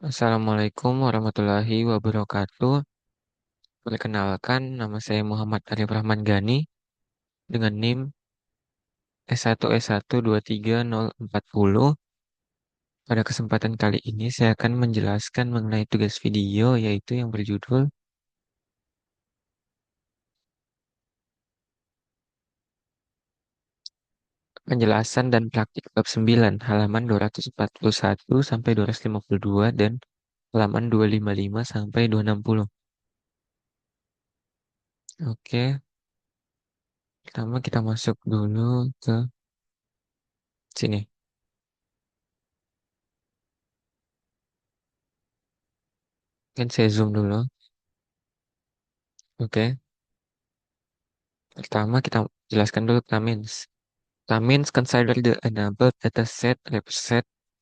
Assalamualaikum warahmatullahi wabarakatuh. Perkenalkan, nama saya Muhammad Arif Rahman Gani dengan NIM S1S12340. Pada kesempatan kali ini saya akan menjelaskan mengenai tugas video yaitu yang berjudul Penjelasan dan Praktik Bab 9 halaman 241 sampai 252 dan halaman 255 sampai 260. Oke, pertama kita masuk dulu ke sini. Kan saya zoom dulu. Oke, pertama kita jelaskan dulu Tamins. Tamins consider the enabled dataset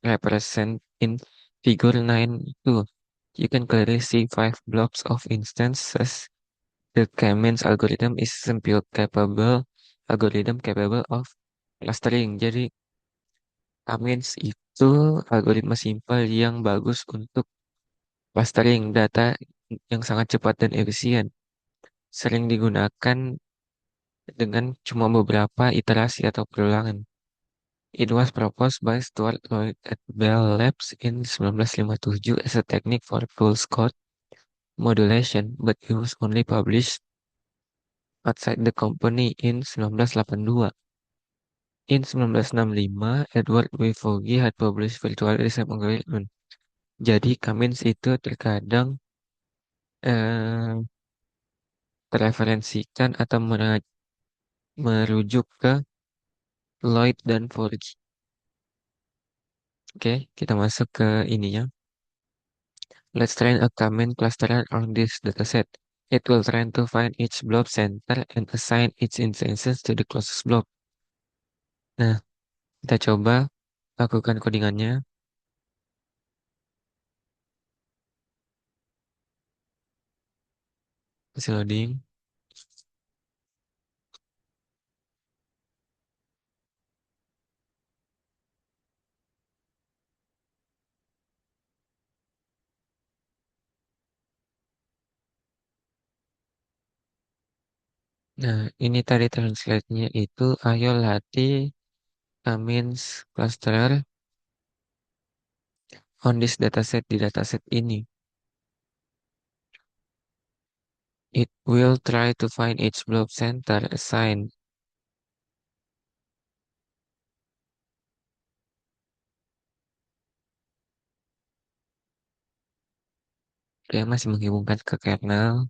represent in figure 9.2. You can clearly see five blobs of instances. The K-means algorithm is simple capable algorithm capable of clustering. Jadi K-means itu algoritma simpel yang bagus untuk clustering data yang sangat cepat dan efisien. Sering digunakan dengan cuma beberapa iterasi atau perulangan. It was proposed by Stuart Lloyd at Bell Labs in 1957 as a technique for pulse code modulation, but it was only published outside the company in 1982. In 1965, Edward W. Foggy had published virtual recipe algorithm. Jadi, Cummins itu terkadang eh, terreferensikan atau merujuk ke Lloyd dan Foggy. Oke, kita masuk ke ininya. Let's train a common cluster on this dataset. It will try to find each blob center and assign its instances to the closest blob. Nah, kita coba lakukan codingannya. Masih loading. Nah, ini tadi translate-nya itu ayo latih Cummins cluster on this dataset di dataset ini. It will try to find each blob center assign. Dia masih menghubungkan ke kernel.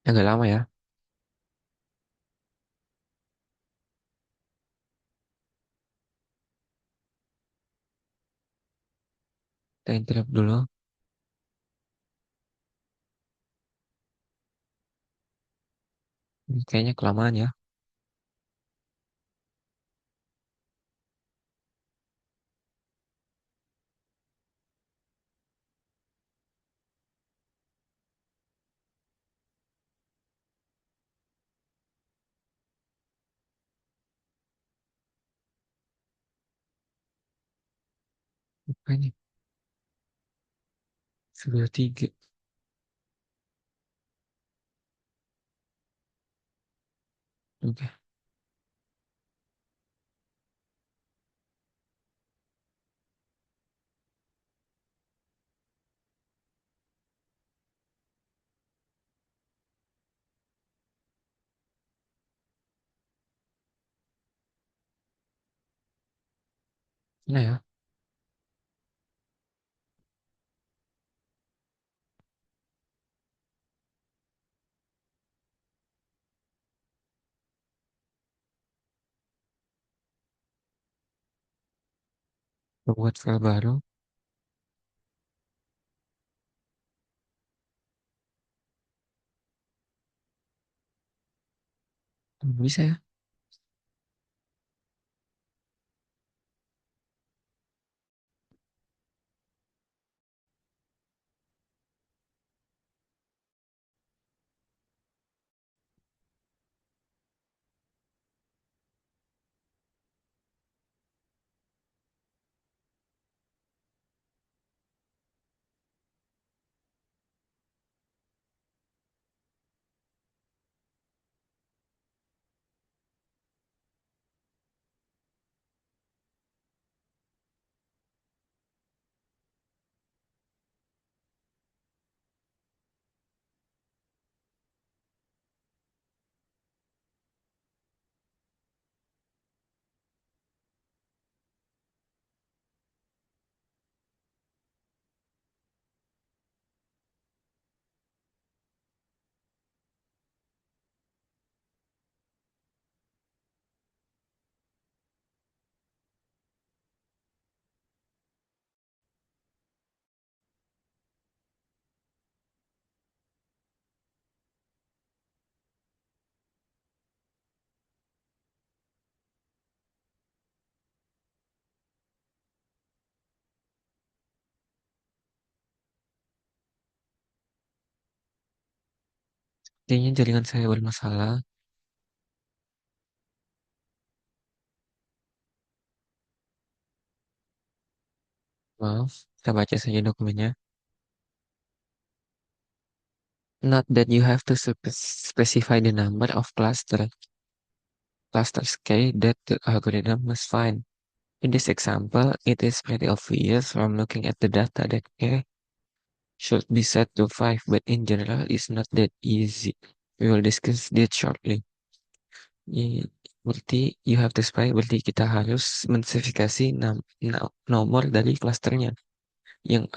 Agak lama ya. Kita interrupt dulu. Ini kayaknya kelamaan ya. Apa ini? Sudah tiga. Oke. Nah ya. Membuat file baru. Bisa ya. Intinya jaringan saya bermasalah. Maaf, kita baca saja dokumennya. Not that you have to specify the number of clusters K that the algorithm must find. In this example, it is pretty obvious from looking at the data that K should be set to 5, but in general, it's not that easy. We will discuss that shortly. Berarti you have to spy, berarti kita harus menspesifikasi nomor dari klasternya yang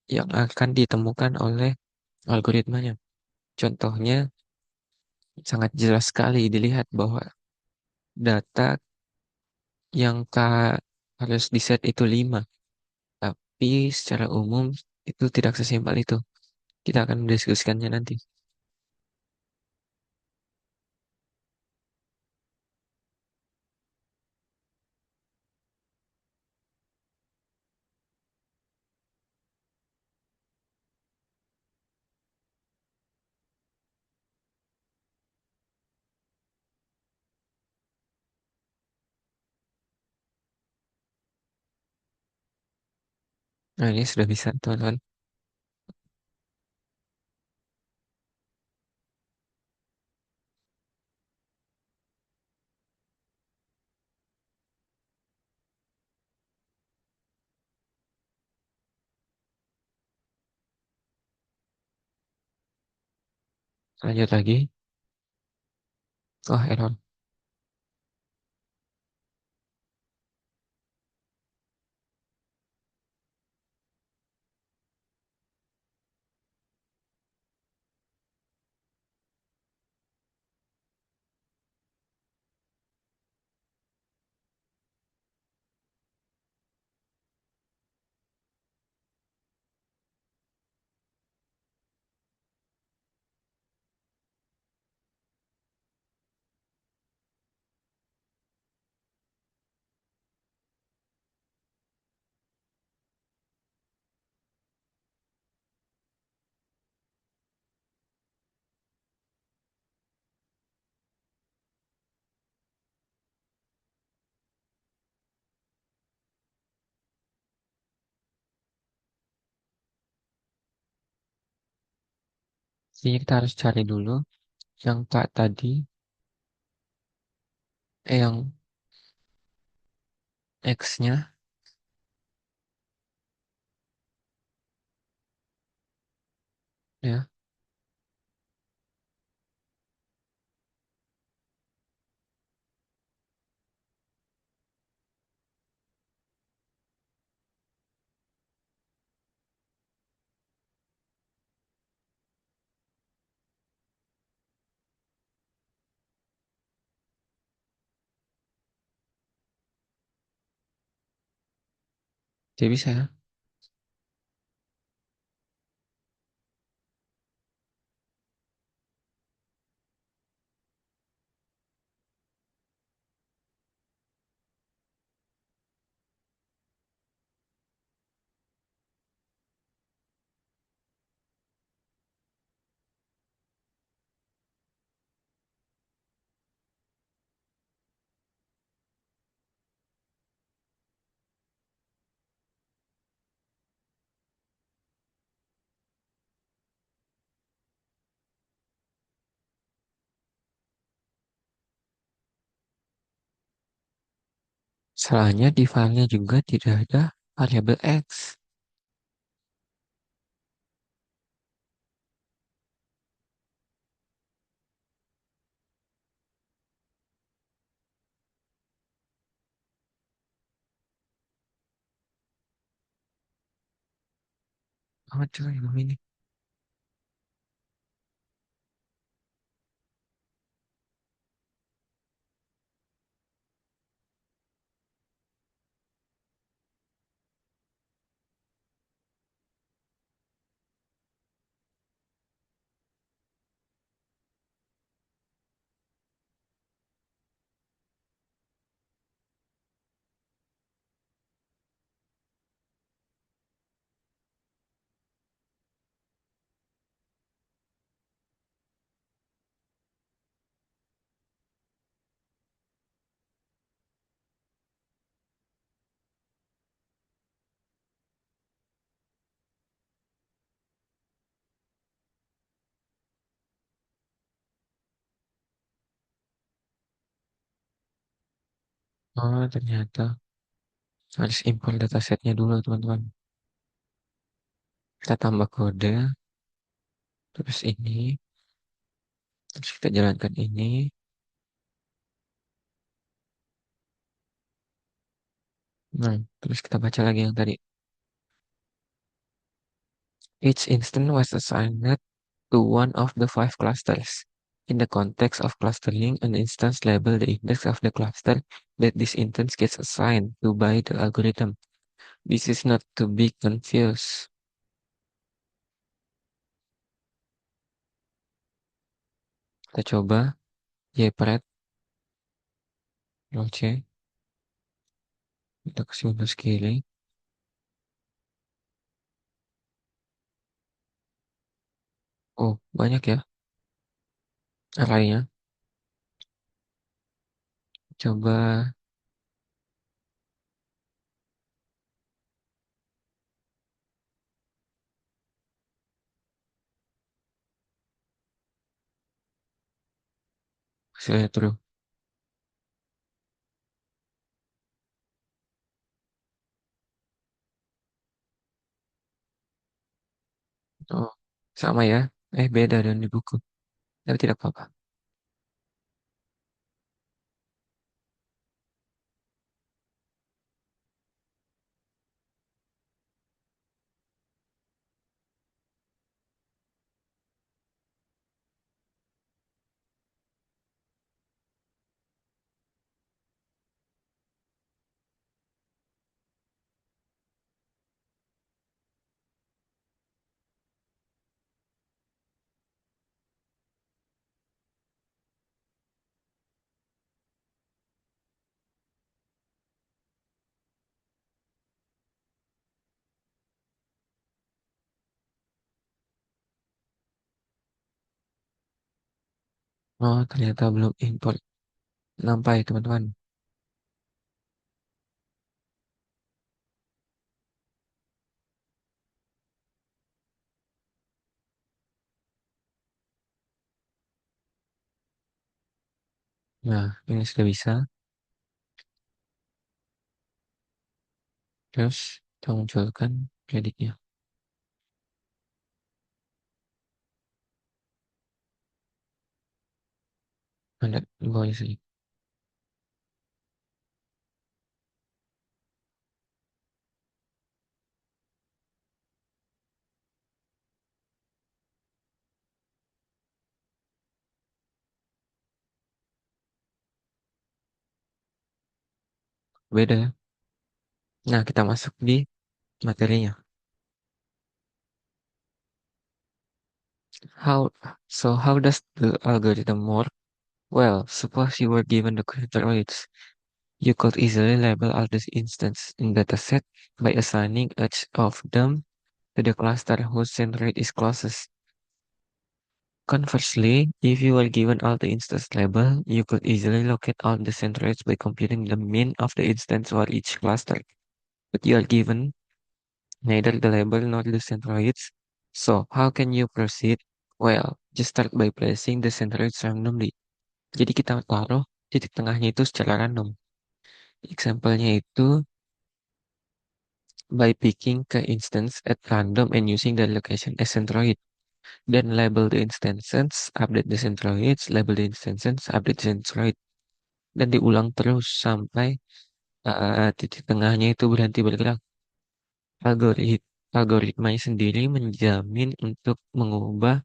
yang akan ditemukan oleh algoritmanya. Contohnya sangat jelas sekali dilihat bahwa data yang harus di set itu 5, tapi secara umum itu tidak sesimpel itu. Kita akan mendiskusikannya nanti. Nah, ini sudah bisa, teman-teman. Lanjut lagi. Oh, error. Jadi kita harus cari dulu yang Kak tadi, yang X-nya, ya. Jadi bisa. Salahnya di filenya juga tidak ada variabel X. Oh, coy, ini. Oh, ternyata harus import datasetnya dulu, teman-teman. Kita tambah kode, terus ini, terus kita jalankan ini. Nah, terus kita baca lagi yang tadi. Each instance was assigned to one of the five clusters. In the context of clustering, an instance label the index of the cluster that this instance gets assigned to by the algorithm. This is not to be confused. Kita coba jpred C. Kita kasih Windows kiri. Oh, banyak ya arraynya. Coba saya terus. Oh, sama ya. Beda dan di buku. Tapi tidak apa-apa. Oh, ternyata belum import. Nampak ya, teman-teman. Nah, ini sudah bisa. Terus kita munculkan kreditnya. Ada di bawahnya sini. Beda ya. Nah, kita masuk di materinya. How how does the algorithm work? Well, suppose you were given the constraints. You could easily label all these instances in dataset by assigning each of them to the cluster whose centroid is closest. Conversely, if you were given all the instance label, you could easily locate all the centroids by computing the mean of the instance for each cluster. But you are given neither the label nor the centroids. So, how can you proceed? Well, just start by placing the centroids randomly. Jadi kita taruh titik tengahnya itu secara random. Example-nya itu by picking ke instance at random and using the location as centroid. Then label the instances, update the centroids, label the instances, update the centroid. Dan diulang terus sampai titik tengahnya itu berhenti bergerak. Algoritmanya sendiri menjamin untuk mengubahnya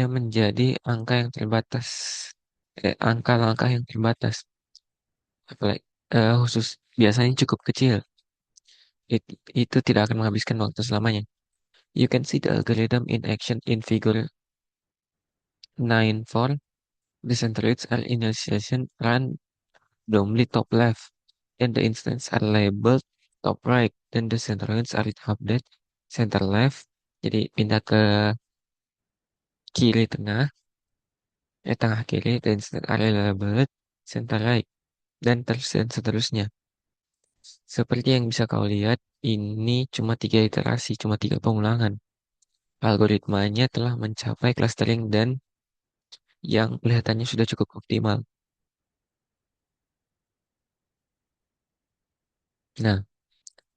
menjadi angka yang terbatas. Angka langkah yang terbatas. Apalagi khusus biasanya cukup kecil. Itu tidak akan menghabiskan waktu selamanya. You can see the algorithm in action in figure 9.4. The centroids are initialization randomly top left, and the instance are labeled top right, then the centroids are updated center left. Jadi pindah ke kiri tengah, tengah kiri, the instance are labeled center right, dan seterusnya. Seperti yang bisa kau lihat, ini cuma 3 iterasi, cuma 3 pengulangan. Algoritmanya telah mencapai clustering dan yang kelihatannya sudah cukup optimal. Nah,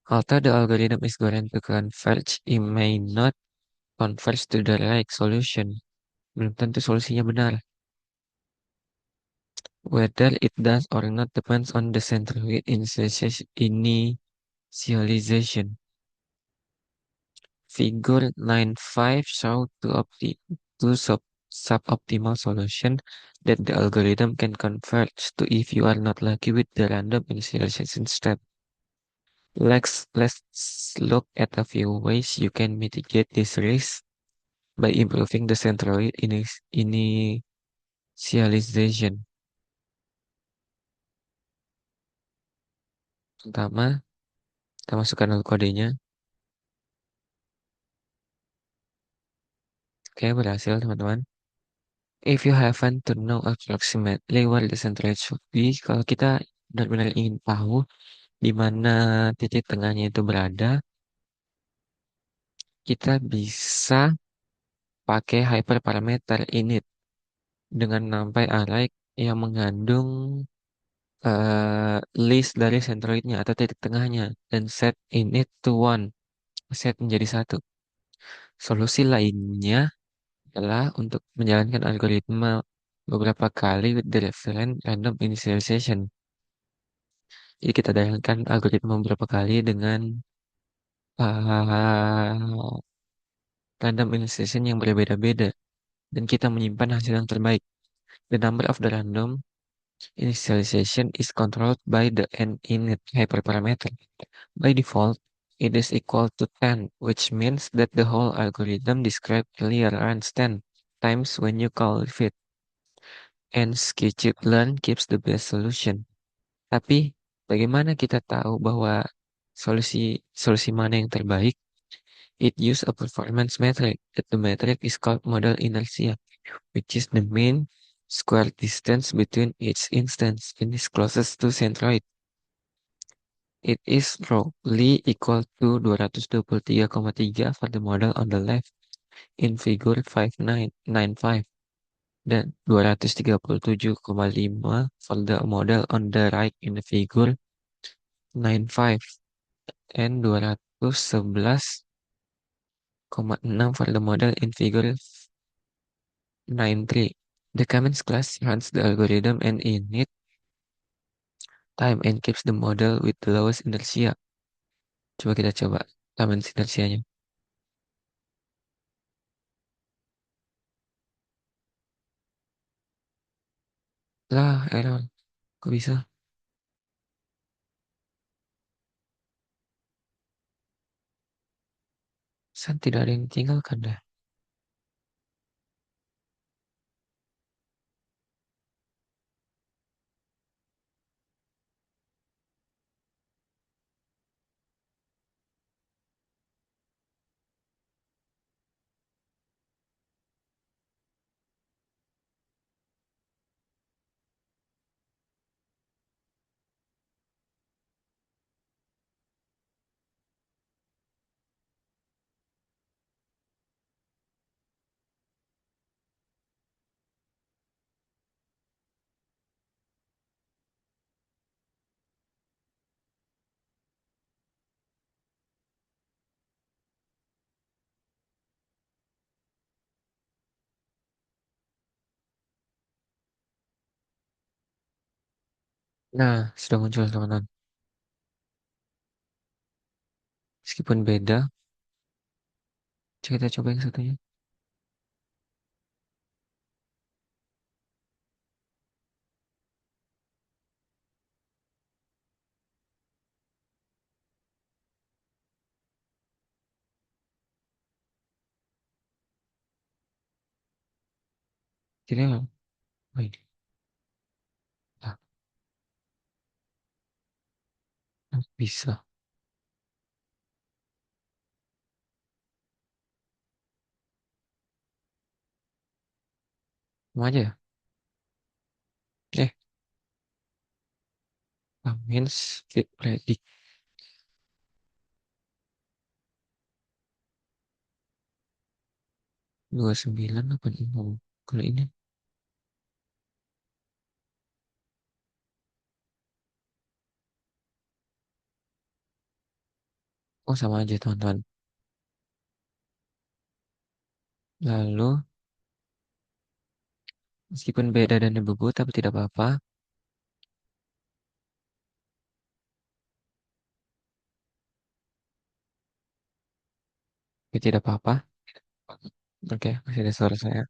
although the algorithm is going to converge, it may not converge to the right solution. Belum tentu solusinya benar. Whether it does or not depends on the centroid initialization. Figure 9.5 show two suboptimal solution that the algorithm can converge to if you are not lucky with the random initialization step. Let's look at a few ways you can mitigate this risk by improving the centroid initialization. Pertama, kita masukkan dulu kodenya. Oke, berhasil teman-teman. If you happen to know approximately where the centroid should be, kalau kita benar-benar ingin tahu di mana titik tengahnya itu berada, kita bisa pakai hyperparameter init dengan numpy array yang mengandung list dari centroidnya atau titik tengahnya dan set init to one, set menjadi 1. Solusi lainnya adalah untuk menjalankan algoritma beberapa kali with the reference random initialization. Jadi kita jalankan algoritma beberapa kali dengan uh, random initialization yang berbeda-beda dan kita menyimpan hasil yang terbaik. The number of the random initialization is controlled by the init hyperparameter. By default, it is equal to 10, which means that the whole algorithm described earlier runs 10 times when you call it. And skip-learn keeps the best solution. Tapi bagaimana kita tahu bahwa solusi solusi mana yang terbaik? It use a performance metric. That the metric is called model inertia, which is the mean square distance between each instance and is closest to centroid. It is roughly equal to 223,3 for the model on the left in figure 5995 dan 237,5 for the model on the right in the figure 95 and 211,6 for the model in figure 93. The Cummins class runs the algorithm and init time and keeps the model with the lowest inertia. Coba kita coba Cummins inersianya. Lah, error. Kok bisa? Tidak ada yang ditinggalkan dah. Nah, sudah muncul teman-teman. Meskipun beda, kita coba yang satunya. Jadi, oh ini. Nah, bisa. Mau aja ya? Eh, means fit predict 29 apa nih? Kalau ini, oh sama aja teman-teman. Lalu, meskipun beda dan berbeda, tapi tidak apa-apa. Ya, tidak apa-apa. Oke, masih ada suara saya.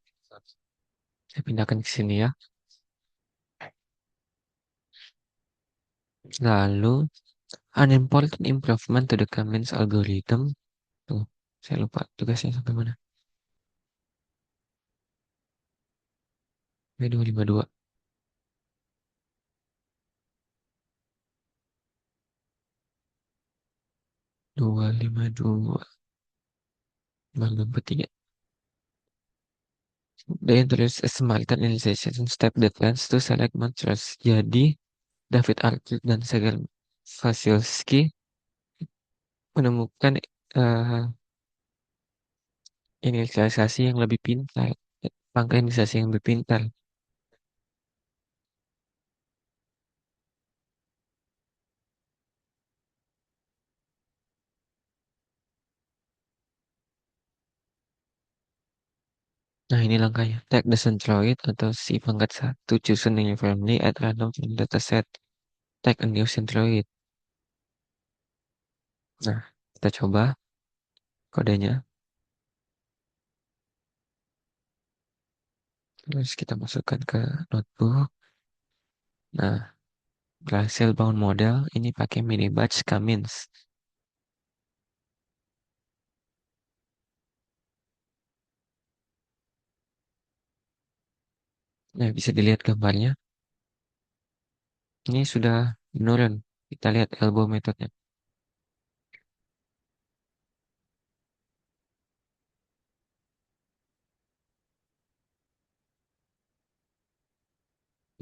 Saya pindahkan ke sini ya. Lalu, an important improvement to the comments algorithm. Tuh, saya lupa tugasnya sampai mana. B252. 252. Malam ketiga. They introduce a smart initialization step that lets to select monsters. Jadi, David Arquette dan Sergei Vasilevsky menemukan eh, inisialisasi yang lebih pintar. Langkah inisialisasi yang lebih pintar. Nah, ini langkahnya. Take the centroid atau si pangkat satu chosen uniformly at random from dataset. Take a new centroid. Nah, kita coba kodenya. Terus kita masukkan ke notebook. Nah, berhasil bangun model. Ini pakai mini batch Cummins. Nah, bisa dilihat gambarnya. Ini sudah menurun. Kita lihat elbow metodenya.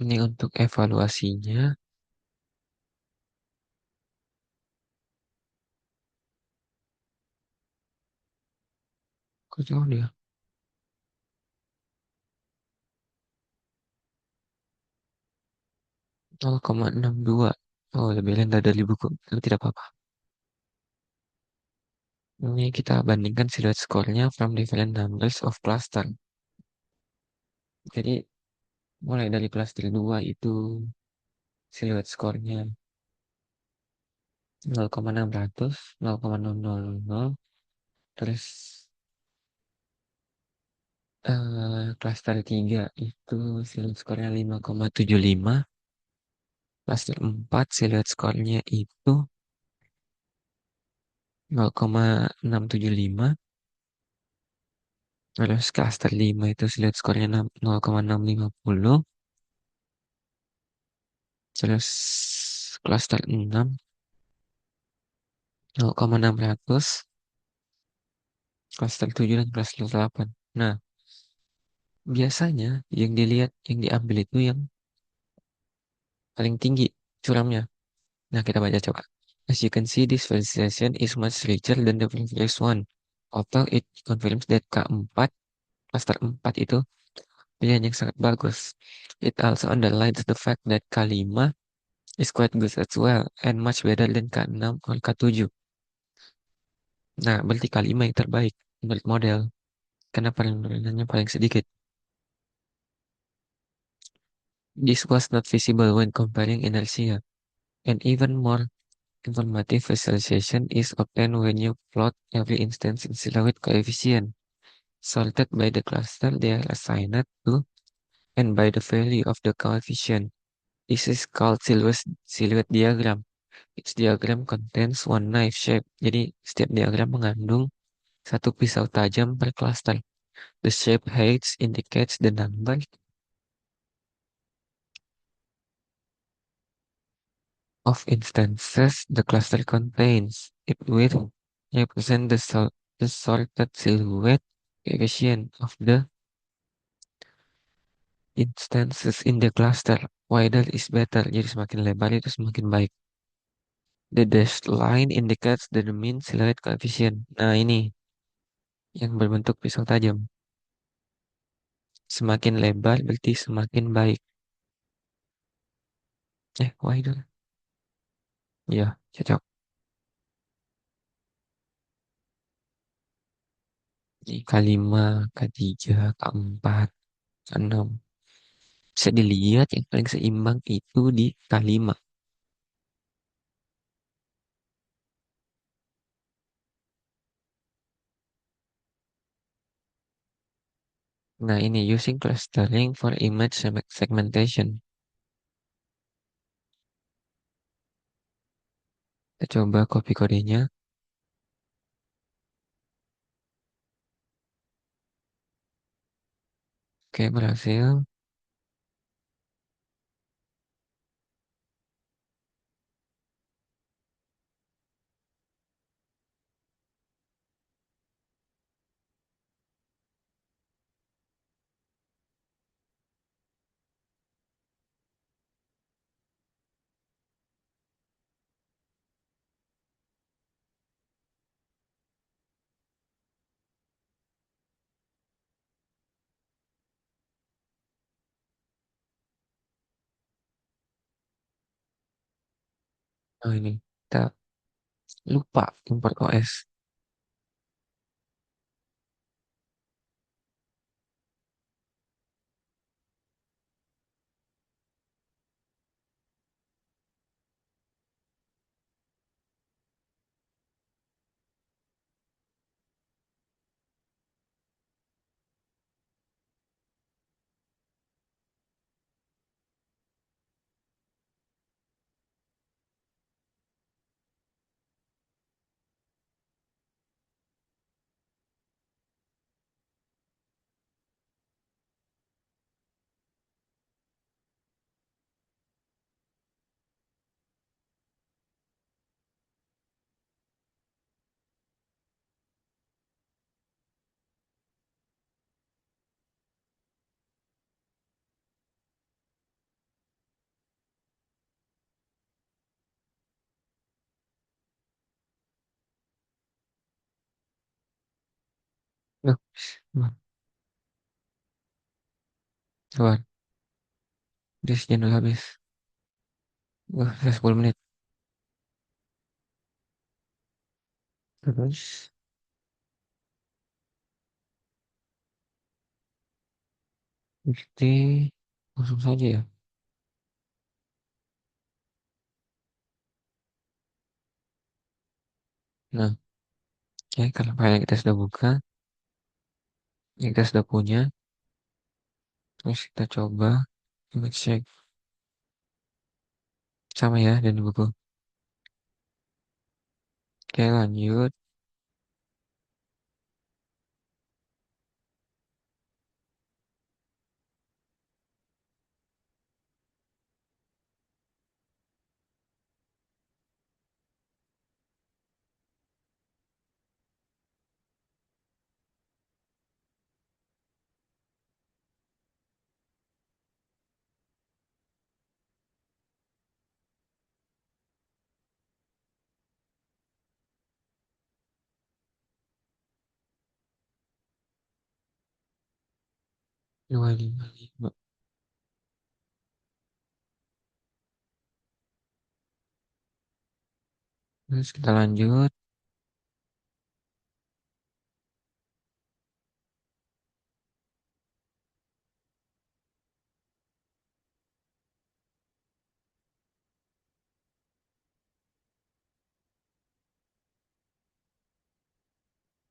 Ini untuk evaluasinya. Kok jauh dia? 0,62. Oh, lebih rendah dari buku. Tapi tidak apa-apa. Ini kita bandingkan silhouette score-nya from different numbers of cluster. Jadi, mulai dari cluster 2 itu silhouette score-nya 0,600, 0,000. Terus, cluster 3 itu silhouette score-nya 5,75. Cluster 4 silhouette score-nya itu 0,675. Terus cluster 5 itu saya lihat skornya 0,650. Terus cluster 6 0,600. Cluster 7 dan cluster 8. Nah, biasanya yang dilihat, yang diambil itu yang paling tinggi curamnya. Nah, kita baca coba. As you can see, this visualization is much richer than the previous one. Although it confirms that K4, cluster 4 itu pilihan yang sangat bagus. It also underlines the fact that K5 is quite good as well and much better than K6 or K7. Nah, berarti K5 yang terbaik menurut model karena penurunannya paling sedikit. This was not visible when comparing inertia. And even more informative visualization is obtained when you plot every instance in silhouette coefficient, sorted by the cluster they are assigned to and by the value of the coefficient. This is called silhouette diagram. Each diagram contains one knife shape. Jadi setiap diagram mengandung satu pisau tajam per cluster. The shape height indicates the number of instances the cluster contains. It will represent the sorted silhouette coefficient of the instances in the cluster. Wider is better, jadi semakin lebar itu semakin baik. The dashed line indicates the mean silhouette coefficient. Nah ini yang berbentuk pisau tajam. Semakin lebar berarti semakin baik. Wider. Ya, cocok. Ini K5, K3, K4, K6. Bisa dilihat yang paling seimbang itu di K5. Nah, ini using clustering for image segmentation. Kita coba copy kodenya. Oke, berhasil. Oh, ini. Kita lupa import OS. Loh, keluar. Disknya udah habis. Wah, sudah 10 menit. Terus, berarti langsung saja ya. Nah, oke, karena file yang kita sudah buka, yang kita sudah punya, terus kita coba image check. Sama ya, dan buku. Oke, lanjut. 255. Terus kita lanjut.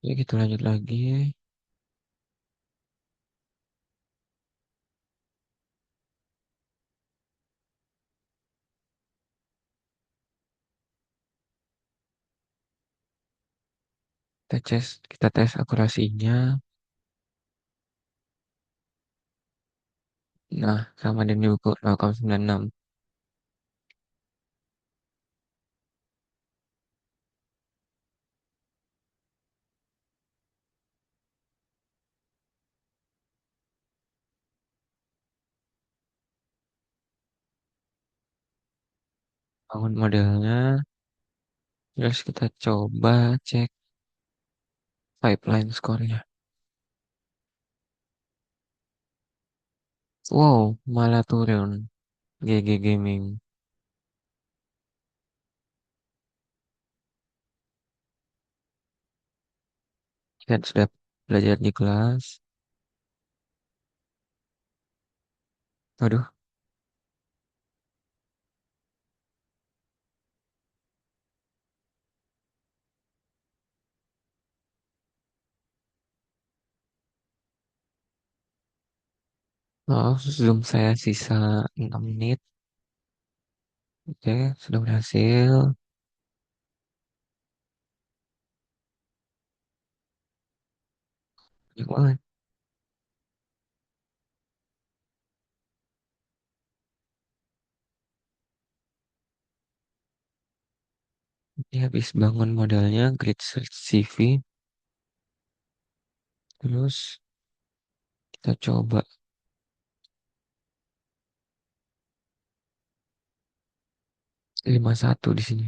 Ya, kita lanjut lagi. Kita tes akurasinya. Nah, sama dengan di buku 0,96. Bangun modelnya. Terus kita coba cek pipeline score-nya. Wow, malah turun. GG Gaming. Kita sudah belajar di kelas. Waduh, maaf, Zoom saya sisa 6 menit. Oke, sudah berhasil. Banyak banget. Ini habis bangun modalnya, Grid Search CV. Terus kita coba 51 di sini.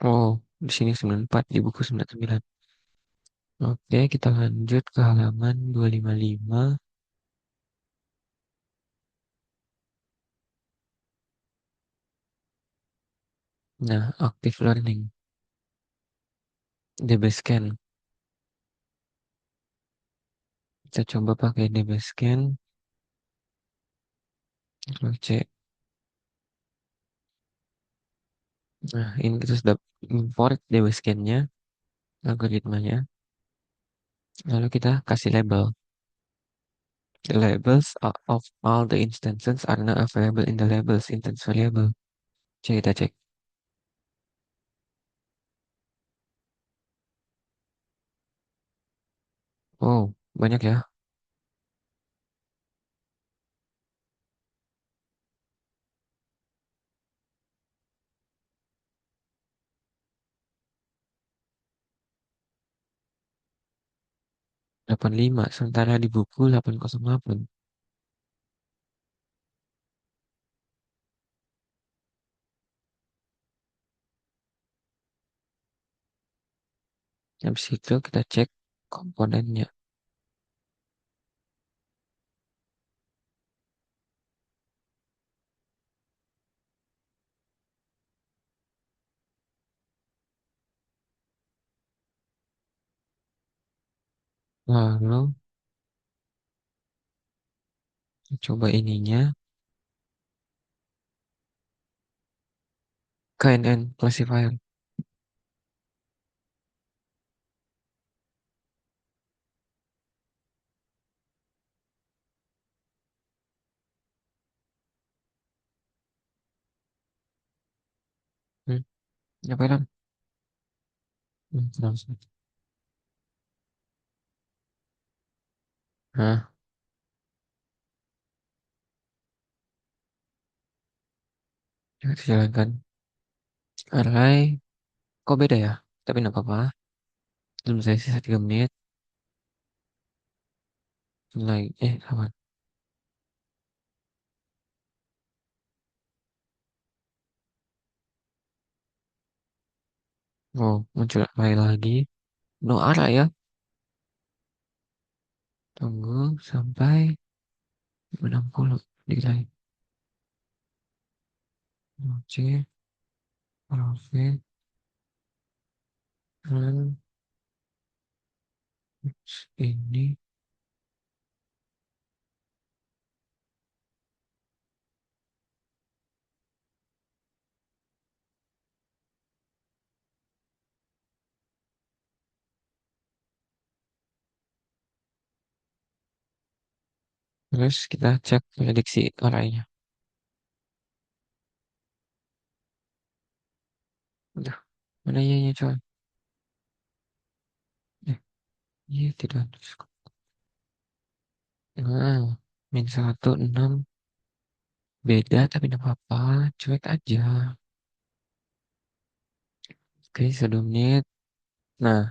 Oh, di sini 94, di buku 99. Oke, kita lanjut ke halaman 255. Nah, active learning. DB scan. Kita coba pakai DB scan. Terus cek. Nah, ini kita sudah import DB scan-nya, algoritmanya. Lalu kita kasih label. The labels of all the instances are now available in the labels instance variable. Cek, kita cek. Oh, banyak ya. 85, sementara di buku 808. Habis itu kita cek komponennya. Lalu coba ininya. KNN classifier. Hmm, apa itu? Langsung. Nah, kita jalankan. Array, kok beda ya? Tapi nggak apa-apa. Belum saya sisa 3 menit. Mulai, kawan. Oh, muncul AI lagi. No arah ya. Tunggu sampai 60. Delay. Oke. Profit. Dan ini. Terus kita cek prediksi arahnya. Udah. Mana ya coy? Eh, iya tidak. Nah, -1, 6. Beda tapi tidak apa-apa. Cuek aja. Oke, 1 menit. Nah,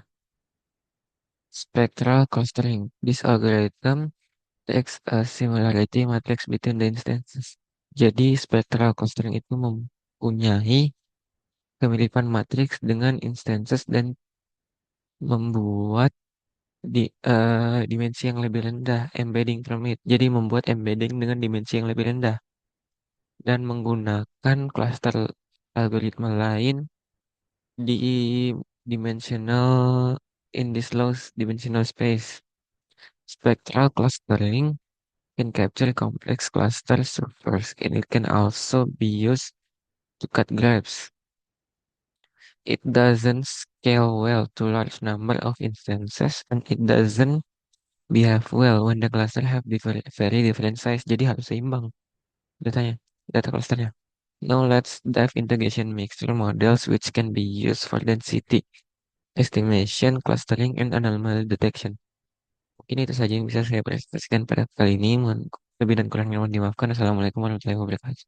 spectral clustering. This algorithm takes a similarity matrix between the instances. Jadi, spectral clustering itu mempunyai kemiripan matriks dengan instances dan membuat dimensi yang lebih rendah, embedding from it. Jadi, membuat embedding dengan dimensi yang lebih rendah dan menggunakan cluster algoritma lain di dimensional in this low dimensional space. Spectral clustering can capture complex cluster structures and it can also be used to cut graphs. It doesn't scale well to large number of instances and it doesn't behave well when the cluster have very different size. Jadi harus seimbang datanya, data clusternya. Now let's dive integration mixture models which can be used for density estimation, clustering, and anomaly detection. Mungkin itu saja yang bisa saya presentasikan pada kali ini. Lebih dan kurangnya mohon dimaafkan. Assalamualaikum warahmatullahi wabarakatuh.